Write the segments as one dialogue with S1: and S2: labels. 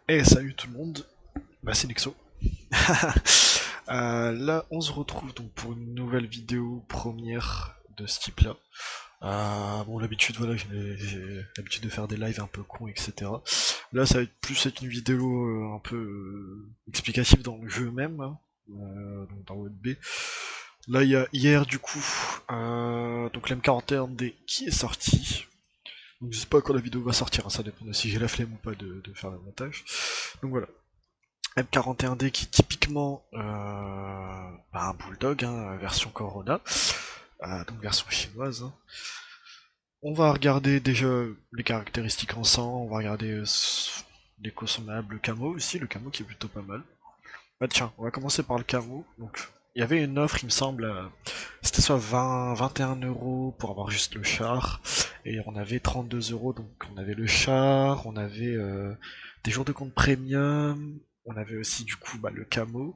S1: Et salut tout le monde, bah c'est Nexo. Là on se retrouve donc pour une nouvelle vidéo première de ce type là. Bon l'habitude voilà j'ai l'habitude de faire des lives un peu cons etc. Là ça va être plus être une vidéo un peu explicative dans le jeu même, hein, donc dans WotB. Là il y a hier du coup donc l'M41D qui est sorti. Donc je sais pas quand la vidéo va sortir, hein, ça dépend de si j'ai la flemme ou pas de faire le montage. Donc voilà. M41D qui est typiquement un bulldog, hein, version Corona, donc version chinoise, hein. On va regarder déjà les caractéristiques ensemble, on va regarder les consommables, le camo aussi, le camo qui est plutôt pas mal. Bah tiens, on va commencer par le camo. Donc il y avait une offre, il me semble, c'était soit 20, 21 euros pour avoir juste le char, et on avait 32 euros, donc on avait le char, on avait des jours de compte premium, on avait aussi du coup le camo,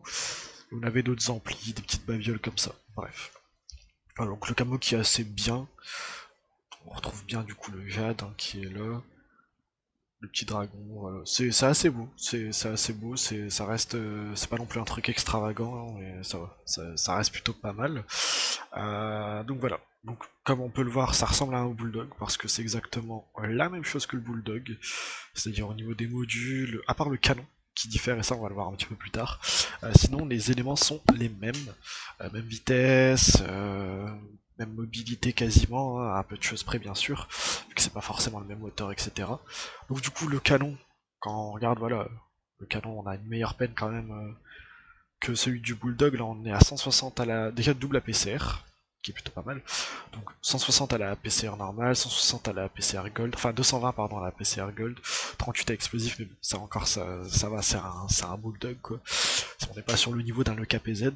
S1: on avait d'autres amplis, des petites babioles comme ça, bref. Voilà, donc le camo qui est assez bien, on retrouve bien du coup le jade, hein, qui est là, le petit dragon, voilà. C'est assez beau, c'est assez beau, ça reste, c'est pas non plus un truc extravagant, hein, mais ça va, ça reste plutôt pas mal. Donc voilà. Donc comme on peut le voir, ça ressemble à un bulldog parce que c'est exactement la même chose que le bulldog, c'est-à-dire au niveau des modules, à part le canon qui diffère, et ça on va le voir un petit peu plus tard. Sinon les éléments sont les mêmes, même vitesse, même mobilité quasiment, hein, à peu de choses près bien sûr, vu que c'est pas forcément le même moteur, etc. Donc du coup le canon, quand on regarde voilà, le canon on a une meilleure peine quand même que celui du bulldog, là on est à 160 à la déjà double APCR, qui est plutôt pas mal. Donc 160 à la PCR normale, 160 à la PCR Gold, enfin 220 pardon à la PCR Gold, 38 à explosif, mais bon, ça encore ça va, c'est un bulldog quoi. On n'est pas sur le niveau d'un EKPZ.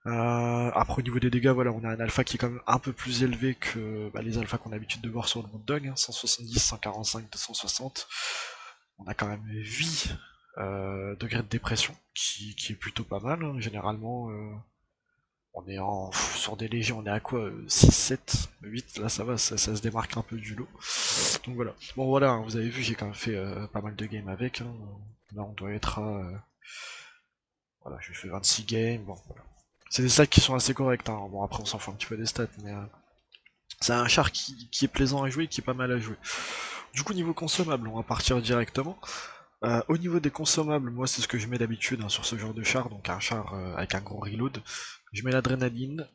S1: Après au niveau des dégâts, voilà, on a un alpha qui est quand même un peu plus élevé que les alphas qu'on a l'habitude de voir sur le bulldog, hein, 170, 145, 260. On a quand même 8 degrés de dépression, qui est plutôt pas mal, hein. Généralement, on est sur des légions, on est à quoi 6, 7, 8, là ça va, ça se démarque un peu du lot. Donc voilà. Bon voilà, hein, vous avez vu, j'ai quand même fait pas mal de games avec, hein. Là on doit être à... voilà, j'ai fait 26 games, bon voilà. C'est des stats qui sont assez corrects, hein. Bon après on s'en fout un petit peu des stats, mais c'est un char qui est plaisant à jouer et qui est pas mal à jouer. Du coup niveau consommable, on va partir directement. Au niveau des consommables, moi c'est ce que je mets d'habitude, hein, sur ce genre de char, donc un char avec un gros reload. Je mets l'adrénaline,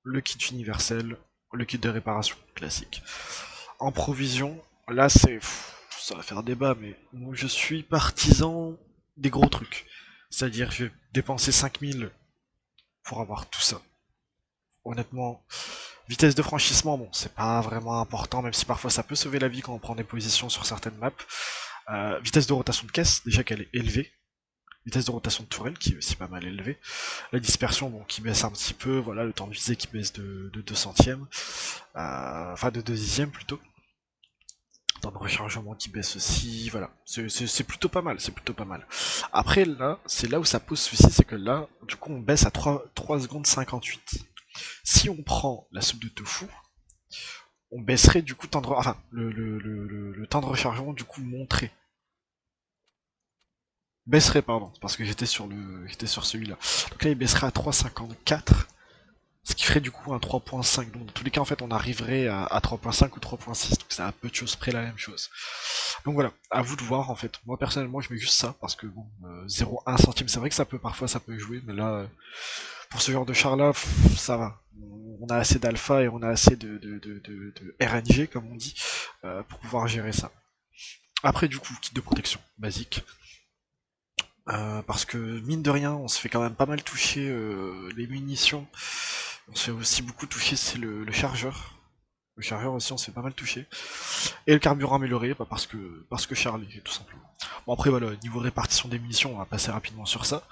S1: le kit universel, le kit de réparation classique. En provision, là ça va faire débat, mais moi, je suis partisan des gros trucs. C'est-à-dire je vais dépenser 5000 pour avoir tout ça. Honnêtement, vitesse de franchissement, bon, c'est pas vraiment important, même si parfois ça peut sauver la vie quand on prend des positions sur certaines maps. Vitesse de rotation de caisse, déjà qu'elle est élevée. Vitesse de rotation de tourelle qui est aussi pas mal élevée. La dispersion bon, qui baisse un petit peu, voilà, le temps de visée qui baisse de 2 centièmes, enfin de 2 dixièmes plutôt. Temps de rechargement qui baisse aussi, voilà. C'est plutôt pas mal, c'est plutôt pas mal. Après là, c'est là où ça pose souci, c'est que là, du coup on baisse à 3 secondes 58. Si on prend la soupe de tofu, on baisserait du coup le temps de rechargement du coup monterait. Baisserait pardon, parce que j'étais sur celui-là. Donc là il baisserait à 3,54. Ce qui ferait du coup un 3.5. Donc dans tous les cas en fait on arriverait à 3.5 ou 3.6. Donc c'est un peu de choses près la même chose. Donc voilà, à vous de voir en fait. Moi personnellement je mets juste ça parce que bon 0,1 centime c'est vrai que ça peut jouer, mais là pour ce genre de char là ça va. On a assez d'alpha et on a assez de RNG comme on dit pour pouvoir gérer ça. Après du coup kit de protection basique. Parce que mine de rien, on se fait quand même pas mal toucher les munitions. On se fait aussi beaucoup toucher, c'est le chargeur. Le chargeur aussi, on se fait pas mal toucher. Et le carburant amélioré, bah parce que Charlie, tout simplement. Bon après voilà, niveau de répartition des munitions, on va passer rapidement sur ça.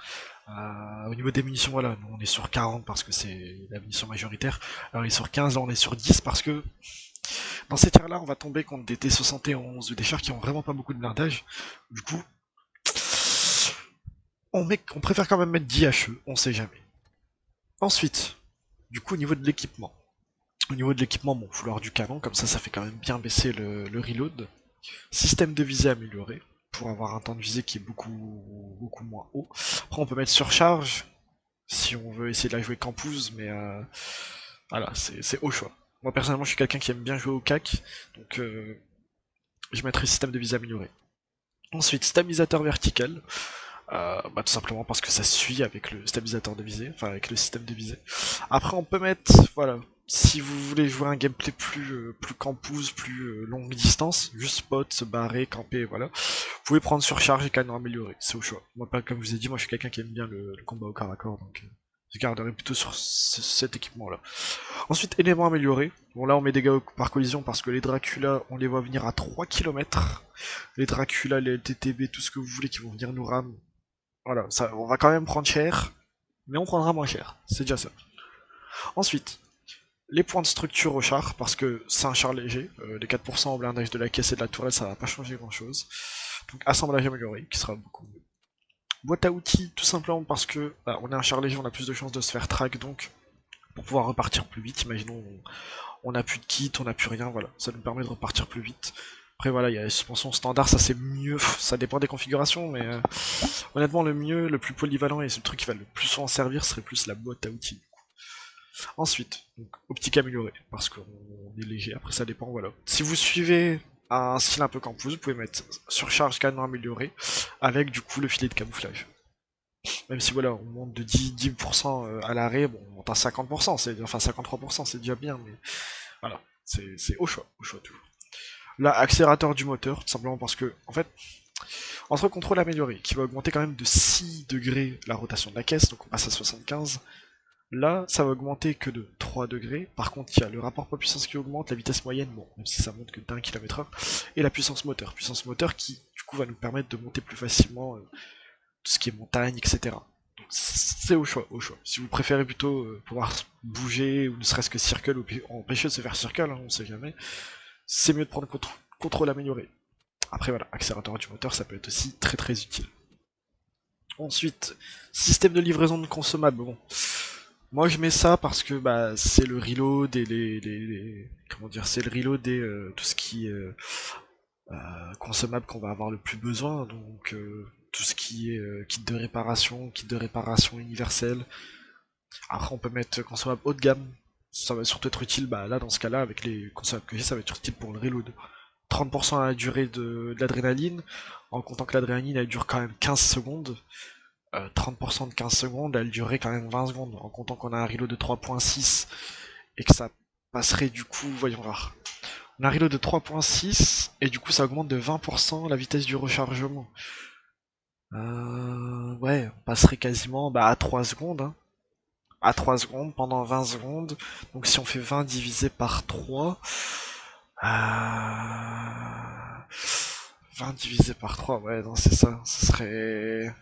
S1: Au niveau des munitions, voilà, nous on est sur 40 parce que c'est la munition majoritaire. Alors il est sur 15, là on est sur 10 parce que dans ces tiers là, on va tomber contre des T71 ou des chars qui ont vraiment pas beaucoup de blindage. Du coup, on préfère quand même mettre 10 HE, on sait jamais. Ensuite, du coup, au niveau de l'équipement. Au niveau de l'équipement, bon, faut avoir du canon, comme ça fait quand même bien baisser le reload. Système de visée amélioré. pour avoir un temps de visée qui est beaucoup moins haut. Après on peut mettre surcharge, si on veut essayer de la jouer campouse, mais voilà, c'est au choix. Moi personnellement je suis quelqu'un qui aime bien jouer au CAC, donc je mettrai système de visée amélioré. Ensuite, stabilisateur vertical, tout simplement parce que ça suit avec le stabilisateur de visée, enfin avec le système de visée. Après on peut mettre, voilà, si vous voulez jouer un gameplay plus campouse, plus longue distance, juste spot, se barrer, camper, voilà, vous pouvez prendre surcharge et canon amélioré, c'est au choix. Moi, pas comme je vous ai dit, moi je suis quelqu'un qui aime bien le combat au corps à corps, donc je garderai plutôt sur cet équipement-là. Ensuite, éléments améliorés. Bon, là on met dégâts par collision parce que les Dracula, on les voit venir à 3 km. Les Dracula, les LTTB, tout ce que vous voulez qui vont venir nous ram. Voilà, ça, on va quand même prendre cher, mais on prendra moins cher, c'est déjà ça. Ensuite, les points de structure au char, parce que c'est un char léger, les 4% au blindage de la caisse et de la tourelle, ça va pas changer grand chose. Donc assemblage amélioré, qui sera beaucoup mieux. Boîte à outils, tout simplement parce que on est un char léger, on a plus de chances de se faire track, donc pour pouvoir repartir plus vite, imaginons on n'a plus de kit, on n'a plus rien, voilà, ça nous permet de repartir plus vite. Après voilà, il y a la suspension standard, ça c'est mieux, ça dépend des configurations, mais honnêtement le mieux, le plus polyvalent et c'est le truc qui va le plus souvent servir serait plus la boîte à outils. Ensuite, donc, optique améliorée, parce qu'on est léger, après ça dépend, voilà. Si vous suivez un style un peu campus, vous pouvez mettre surcharge canon amélioré, avec du coup le filet de camouflage. Même si voilà, on monte de 10% à l'arrêt, bon, on monte à 50%, enfin 53%, c'est déjà bien, mais voilà, c'est au choix toujours. Là, accélérateur du moteur, tout simplement parce que, en fait, entre contrôle amélioré, qui va augmenter quand même de 6 degrés la rotation de la caisse, donc on passe à 75, là, ça va augmenter que de 3 degrés. Par contre, il y a le rapport poids-puissance qui augmente, la vitesse moyenne, bon, même si ça monte que d'1 km/h, et la puissance moteur. Puissance moteur qui, du coup, va nous permettre de monter plus facilement tout ce qui est montagne, etc. Donc c'est au choix, au choix. Si vous préférez plutôt pouvoir bouger, ou ne serait-ce que circle, ou empêcher de se faire circle, hein, on sait jamais, c'est mieux de prendre contrôle amélioré. Après voilà, accélérateur du moteur, ça peut être aussi très très utile. Ensuite, système de livraison de consommables, bon. Moi je mets ça parce que c'est le reload et comment dire, c'est le reload et tout ce qui est consommable qu'on va avoir le plus besoin, donc tout ce qui est kit de réparation universel. Après on peut mettre consommable haut de gamme, ça va surtout être utile, là dans ce cas là avec les consommables que j'ai, ça va être utile pour le reload. 30% à la durée de l'adrénaline, en comptant que l'adrénaline elle dure quand même 15 secondes. 30% de 15 secondes, elle durerait quand même 20 secondes, en comptant qu'on a un reload de 3.6 et que ça passerait du coup, voyons voir. On a un reload de 3.6 et du coup ça augmente de 20% la vitesse du rechargement. Ouais, on passerait quasiment à 3 secondes. Hein. À 3 secondes pendant 20 secondes. Donc si on fait 20 divisé par 3, 20 divisé par 3, ouais, non, c'est ça. Ce serait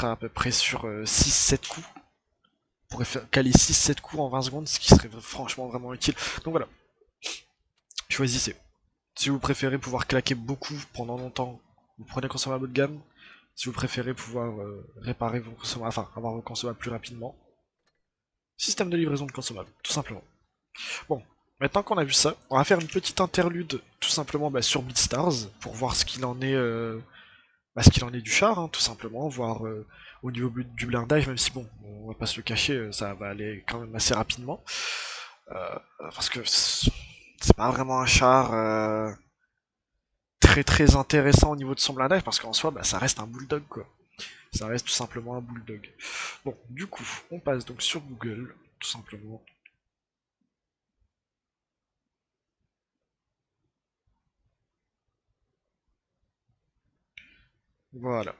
S1: à peu près sur 6-7 coups. On pourrait caler 6-7 coups en 20 secondes, ce qui serait franchement vraiment utile. Donc voilà, choisissez. Si vous préférez pouvoir claquer beaucoup pendant longtemps, vous prenez consommable haut de gamme. Si vous préférez pouvoir réparer vos consommables, enfin avoir vos consommables plus rapidement, système de livraison de consommables, tout simplement. Bon, maintenant qu'on a vu ça, on va faire une petite interlude tout simplement sur BeatStars pour voir ce qu'il en est, du char, hein, tout simplement, voir au niveau du blindage, même si bon, on va pas se le cacher, ça va aller quand même assez rapidement, parce que c'est pas vraiment un char très très intéressant au niveau de son blindage, parce qu'en soi, ça reste un bulldog quoi. Ça reste tout simplement un bulldog. Bon, du coup, on passe donc sur Google, tout simplement. Voilà.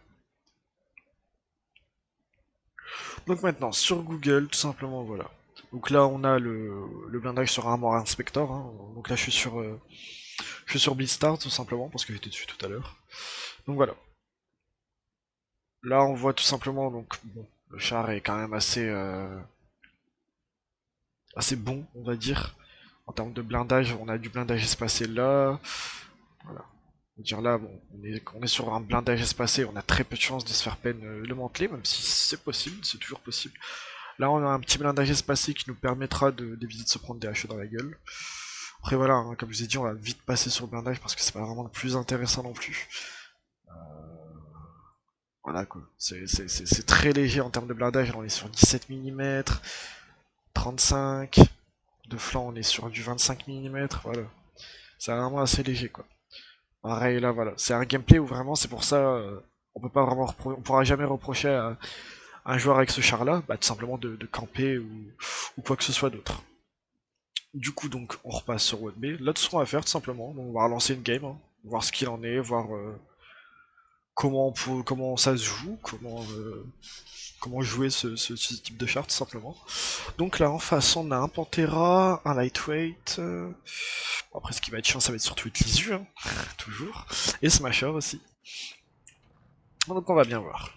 S1: Donc maintenant, sur Google, tout simplement, voilà. Donc là, on a le blindage sur Armor Inspector. Hein. Donc là, je suis sur BeatStars, tout simplement, parce que j'étais dessus tout à l'heure. Donc voilà. Là, on voit tout simplement, donc, bon, le char est quand même assez bon, on va dire. En termes de blindage, on a du blindage espacé là. Voilà. On va dire là, bon, on est sur un blindage espacé, on a très peu de chances de se faire peine le manteler, même si c'est possible, c'est toujours possible. Là, on a un petit blindage espacé qui nous permettra d'éviter de se prendre des HE dans la gueule. Après voilà, hein, comme je vous ai dit, on va vite passer sur le blindage parce que c'est pas vraiment le plus intéressant non plus. Voilà quoi, c'est très léger en termes de blindage, on est sur 17 mm, 35, de flanc on est sur du 25 mm, voilà. C'est vraiment assez léger quoi. Pareil là voilà, c'est un gameplay où vraiment c'est pour ça, on peut pas vraiment on pourra jamais reprocher à un joueur avec ce char là, bah, tout simplement de camper ou quoi que ce soit d'autre. Du coup donc on repasse sur One B, là tout ce qu'on va faire tout simplement, donc on va relancer une game, hein, voir ce qu'il en est, voir comment ça se joue, comment jouer ce type de char tout simplement. Donc là en face on a un Pantera, un Lightweight, bon, après ce qui va être chiant ça va être surtout être Lisu, hein, toujours, et Smasher aussi. Donc on va bien voir.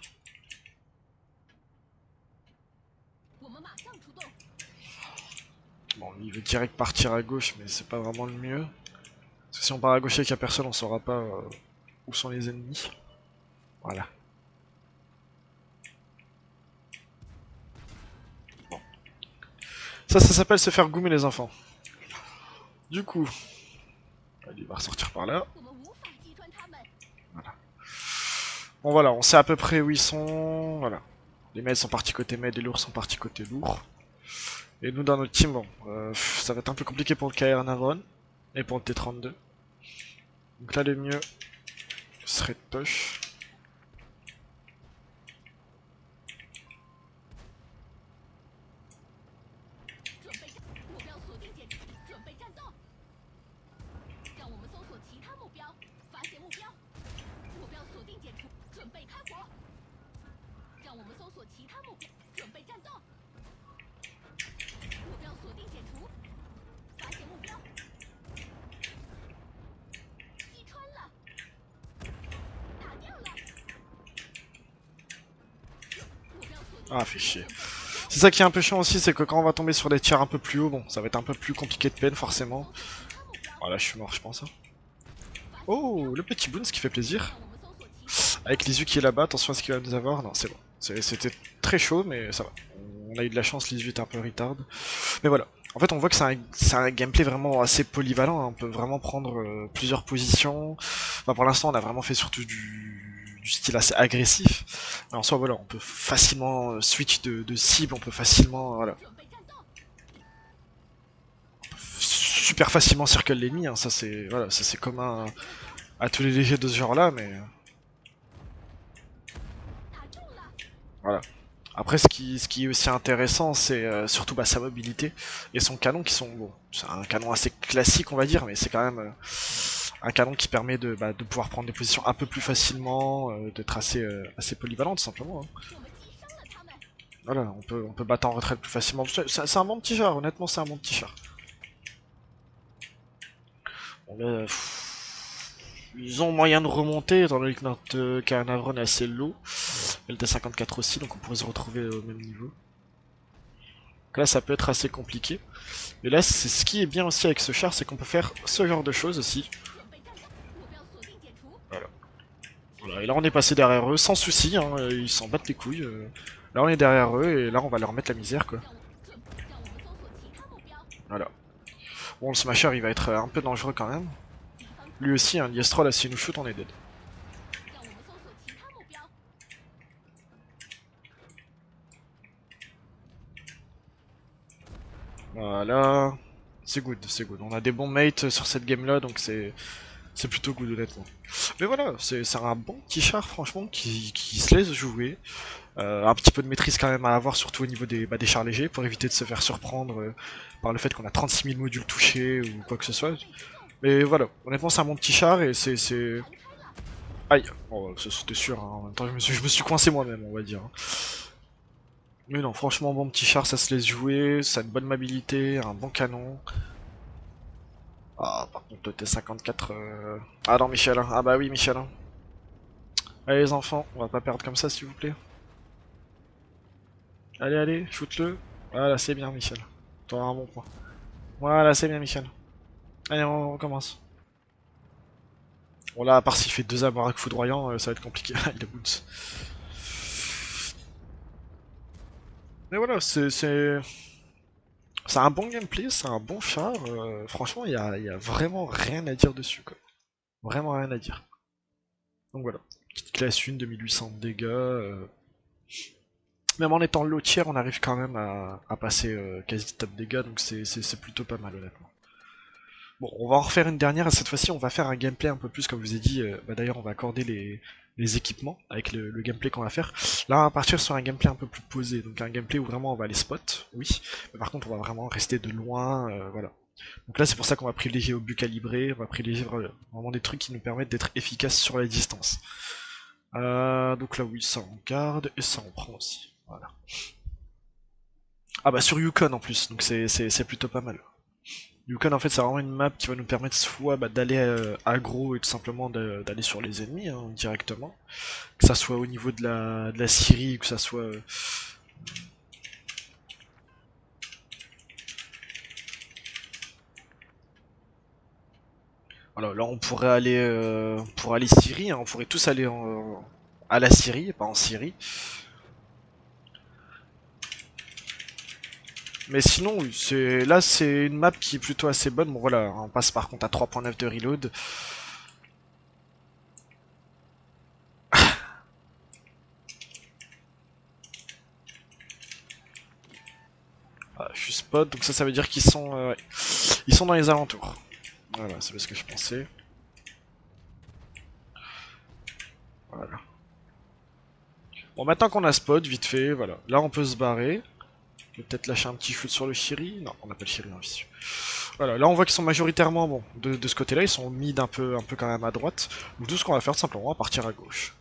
S1: Bon lui il veut direct partir à gauche mais c'est pas vraiment le mieux. Parce que si on part à gauche et qu'il y a personne on saura pas où sont les ennemis. Voilà. Bon. Ça s'appelle se faire goumer les enfants. Du coup, il va ressortir par là. Voilà. Bon voilà, on sait à peu près où ils sont. Voilà. Les meds sont partis côté med, les lourds sont partis côté lourd. Et nous dans notre team, bon, ça va être un peu compliqué pour le KR Navron et pour le T32. Donc là le mieux serait de Tosh. Ah, fait chier. C'est ça qui est un peu chiant aussi, c'est que quand on va tomber sur des tirs un peu plus haut, bon, ça va être un peu plus compliqué de peine forcément. Oh là, je suis mort, je pense. Hein. Oh, le petit Boons qui fait plaisir. Avec Lisu qui est là-bas, attention à ce qu'il va nous avoir. Non, c'est bon. C'était très chaud, mais ça va. On a eu de la chance, Lisu était un peu retard. Mais voilà. En fait, on voit que c'est un gameplay vraiment assez polyvalent. Hein. On peut vraiment prendre plusieurs positions. Enfin, pour l'instant, on a vraiment fait surtout du style assez agressif. Mais en soi, voilà, on peut facilement switch de cible, on peut facilement, voilà, super facilement circle l'ennemi. Hein. Ça, c'est voilà, ça c'est commun à tous les légers de ce genre-là, mais voilà. Après, ce qui est aussi intéressant, c'est surtout bah, sa mobilité et son canon qui sont bon. C'est un canon assez classique, on va dire, mais c'est quand même un canon qui permet de pouvoir prendre des positions un peu plus facilement, d'être assez polyvalent, tout simplement. Hein. Voilà, on peut battre en retraite plus facilement. C'est un bon petit char, honnêtement, c'est un bon petit char. Bon, là, ils ont moyen de remonter, étant donné que notre Carnavron est assez low. Et le T54 aussi, donc on pourrait se retrouver au même niveau. Donc là, ça peut être assez compliqué. Mais là, c'est ce qui est bien aussi avec ce char, c'est qu'on peut faire ce genre de choses aussi. Voilà. Voilà. Et là, on est passé derrière eux, sans souci, hein, ils s'en battent les couilles. Là, on est derrière eux, et là, on va leur mettre la misère, quoi. Voilà. Bon, le Smasher, il va être un peu dangereux quand même. Lui aussi, hein, Liestro, là, s'il nous shoot, on est dead. Voilà. C'est good, c'est good. On a des bons mates sur cette game là, donc c'est plutôt good honnêtement. Mais voilà, c'est un bon petit char franchement qui se laisse jouer. Un petit peu de maîtrise quand même à avoir, surtout au niveau des chars légers, pour éviter de se faire surprendre par le fait qu'on a 36 000 modules touchés ou quoi que ce soit. Mais voilà, honnêtement c'est un bon petit char et c'est... Aïe, oh, c'était sûr, hein. En même temps je me suis coincé moi-même on va dire. Mais non, franchement bon petit char, ça se laisse jouer, ça a une bonne mobilité, un bon canon. Ah, par contre, le T54. Ah non, Michel. Hein. Ah bah oui, Michel. Hein. Allez, les enfants, on va pas perdre comme ça, s'il vous plaît. Allez, allez, shoot-le. Voilà, c'est bien, Michel. T'auras un bon point. Voilà, c'est bien, Michel. Allez, on recommence. Bon, là, à part s'il fait deux amarraques foudroyants, ça va être compliqué. Il a boots. Mais voilà, C'est un bon gameplay, c'est un bon char. Franchement, y a vraiment rien à dire dessus, quoi. Vraiment rien à dire. Donc voilà. Petite classe 1, 2800 de dégâts. Même en étant low tier, on arrive quand même à passer quasi top dégâts, donc c'est plutôt pas mal, honnêtement. Bon, on va en refaire une dernière, et cette fois-ci, on va faire un gameplay un peu plus, comme je vous ai dit. D'ailleurs, on va accorder les équipements avec le gameplay qu'on va faire. Là, on va partir sur un gameplay un peu plus posé, donc un gameplay où vraiment on va les spot, oui. Mais par contre, on va vraiment rester de loin, voilà. Donc là, c'est pour ça qu'on va privilégier au but calibré, on va privilégier vraiment des trucs qui nous permettent d'être efficaces sur la distance. Donc là, oui, ça on garde, et ça on prend aussi. Voilà. Ah bah sur Yukon en plus, donc c'est plutôt pas mal. Yukon en fait c'est vraiment une map qui va nous permettre soit d'aller aggro et tout simplement d'aller sur les ennemis hein, directement, que ça soit au niveau de la Syrie, que ça soit... Voilà, là on pourrait aller Syrie, hein, on pourrait tous aller à la Syrie, et pas en Syrie. Mais sinon, oui, là c'est une map qui est plutôt assez bonne. Bon voilà, on passe par contre à 3.9 de reload. Voilà, je suis spot, donc ça veut dire qu'ils sont, ouais, ils sont dans les alentours. Voilà, c'est ce que je pensais. Voilà. Bon, maintenant qu'on a spot, vite fait, voilà. Là, on peut se barrer. On peut peut-être lâcher un petit shoot sur le Shiri. Non, on n'a pas le Shiri en visu. Voilà, là on voit qu'ils sont majoritairement, bon, de ce côté-là, ils sont mid un peu quand même à droite. Donc tout ce qu'on va faire, tout simplement, on va partir à gauche.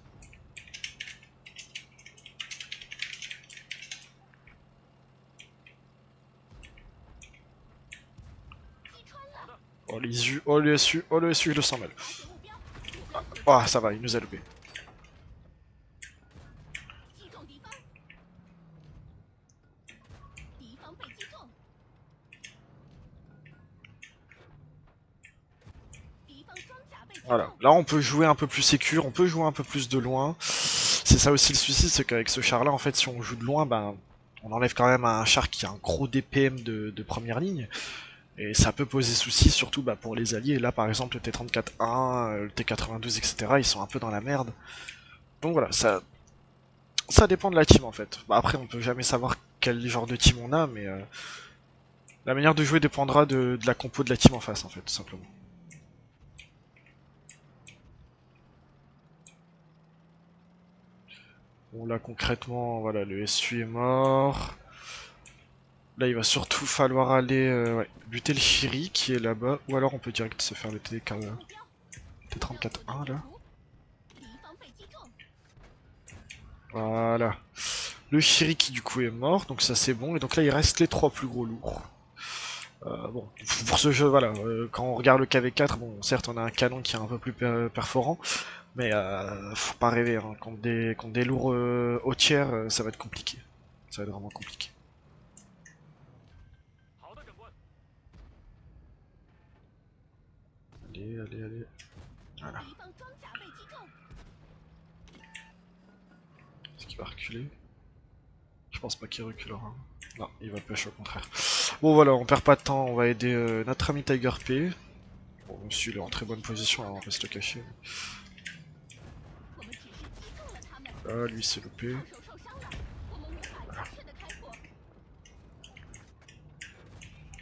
S1: Oh les U, oh le SU, oh le SU, je le sens mal. Ah, oh, ça va, il nous a loupé. Voilà, là on peut jouer un peu plus sécure, on peut jouer un peu plus de loin. C'est ça aussi le souci, c'est qu'avec ce char là, en fait, si on joue de loin, ben, on enlève quand même un char qui a un gros DPM de première ligne. Et ça peut poser souci, surtout bah, pour les alliés. Là par exemple, le T-34-1, le T-92, etc., ils sont un peu dans la merde. Donc voilà, ça dépend de la team en fait. Bah, après, on peut jamais savoir quel genre de team on a, mais la manière de jouer dépendra de la compo de la team en face, en fait, tout simplement. Bon là concrètement, voilà, le SU est mort. Là il va surtout falloir aller ouais, buter le Shiri qui est là-bas. Ou alors on peut direct se faire le T-34-1 là. Voilà. Le Shiri qui du coup est mort, donc ça c'est bon. Et donc là il reste les 3 plus gros lourds. Bon, pour ce jeu, voilà, quand on regarde le KV4, bon, certes on a un canon qui est un peu plus perforant, mais faut pas rêver, hein. Contre des lourds au tiers, ça va être compliqué. Ça va être vraiment compliqué. Allez, allez, allez. Voilà. Est-ce qu'il va reculer? Je pense pas qu'il reculera. Non, il va push au contraire. Bon voilà, on perd pas de temps, on va aider notre ami Tiger P. Bon, monsieur il est en très bonne position, alors on va se le cacher. Ah, lui c'est loupé. Voilà.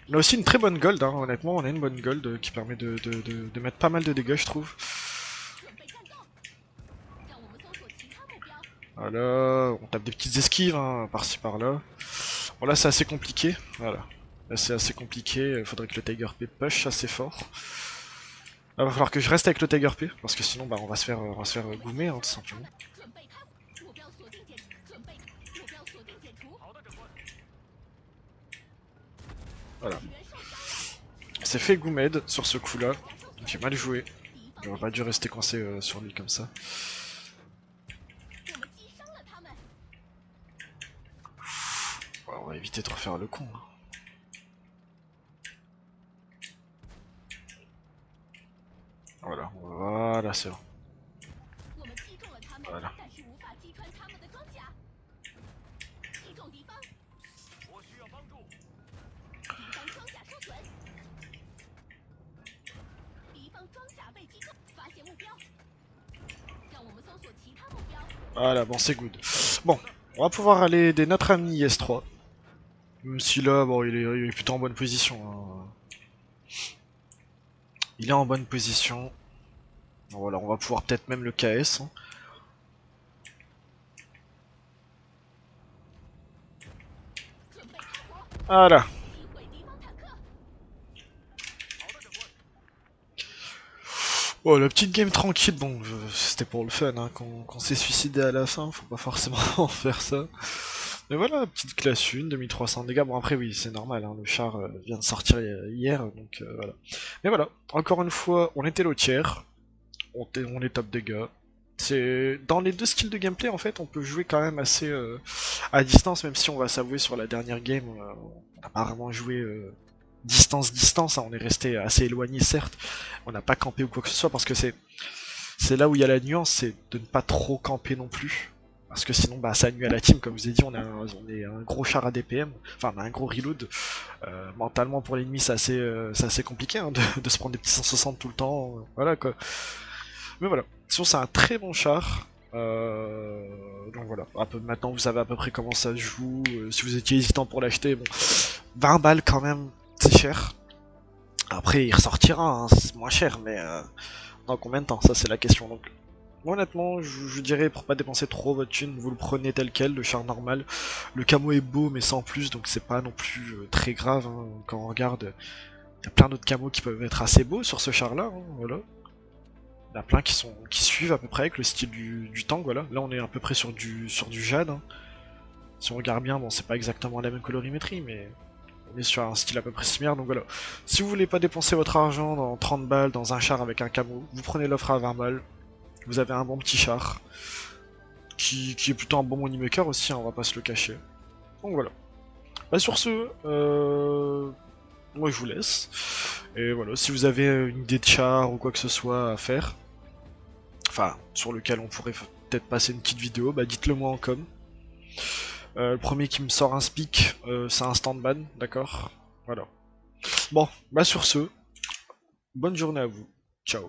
S1: On a aussi une très bonne gold, hein, honnêtement, on a une bonne gold qui permet de mettre pas mal de dégâts, je trouve. Voilà, on tape des petites esquives, hein, par-ci par-là. Bon là c'est assez compliqué, voilà. Là c'est assez compliqué, il faudrait que le Tiger P push assez fort. Là va falloir que je reste avec le Tiger P, parce que sinon bah, on va se faire goumer, hein, tout simplement. Voilà. C'est fait Goumed sur ce coup-là. J'ai mal joué. J'aurais pas dû rester coincé sur lui comme ça. Ouais, on va éviter de refaire le con. Hein. Voilà, voilà, c'est bon. Voilà. Voilà, bon, c'est good. Bon, on va pouvoir aller aider notre ami IS-3. Même si là, bon, il est plutôt en bonne position. Hein. Il est en bonne position. Voilà, on va pouvoir peut-être même le KS. Hein. Voilà. Oh, la petite game tranquille, bon, c'était pour le fun, hein, qu'on s'est suicidé à la fin, faut pas forcément faire ça. Mais voilà, petite classe 1, 2300 dégâts, bon après oui, c'est normal, hein, le char vient de sortir hier, donc voilà. Mais voilà, encore une fois, on était low tiers, on est top dégâts. C'est dans les deux skills de gameplay en fait, on peut jouer quand même assez à distance, même si on va s'avouer sur la dernière game, on n'a pas vraiment joué distance, hein, on est resté assez éloigné certes, on n'a pas campé ou quoi que ce soit parce que c'est là où il y a la nuance, c'est de ne pas trop camper non plus. Parce que sinon, bah, ça nuit à la team, comme je vous ai dit, on est un gros char à DPM, enfin on a un gros reload. Mentalement pour l'ennemi, c'est assez compliqué hein, de se prendre des petits 160 tout le temps, voilà quoi. Mais voilà, sinon c'est un très bon char. Donc voilà, maintenant vous savez à peu près comment ça se joue. Si vous étiez hésitant pour l'acheter, bon, 20 balles quand même, c'est cher. Après il ressortira, hein, c'est moins cher, mais dans combien de temps? Ça c'est la question. Donc moi, honnêtement, je dirais pour pas dépenser trop votre thune, vous le prenez tel quel, le char normal. Le camo est beau mais sans plus, donc c'est pas non plus très grave. Hein. Quand on regarde, il y a plein d'autres camos qui peuvent être assez beaux sur ce char là, hein, voilà. Il y en a plein qui suivent à peu près avec le style du tank, voilà. Là on est à peu près sur du jade. Hein. Si on regarde bien, bon c'est pas exactement la même colorimétrie, mais on est sur un style à peu près similaire, donc voilà. Si vous voulez pas dépenser votre argent dans 30 balles dans un char avec un camo, vous prenez l'offre à 20 balles. Vous avez un bon petit char, qui est plutôt un bon moneymaker aussi, hein, on va pas se le cacher. Donc voilà. Bah sur ce, moi je vous laisse. Et voilà, si vous avez une idée de char ou quoi que ce soit à faire, enfin sur lequel on pourrait peut-être passer une petite vidéo, bah dites-le moi en com. Le premier qui me sort un speak, c'est un stand ban, d'accord. Voilà. Bon, bah sur ce, bonne journée à vous. Ciao.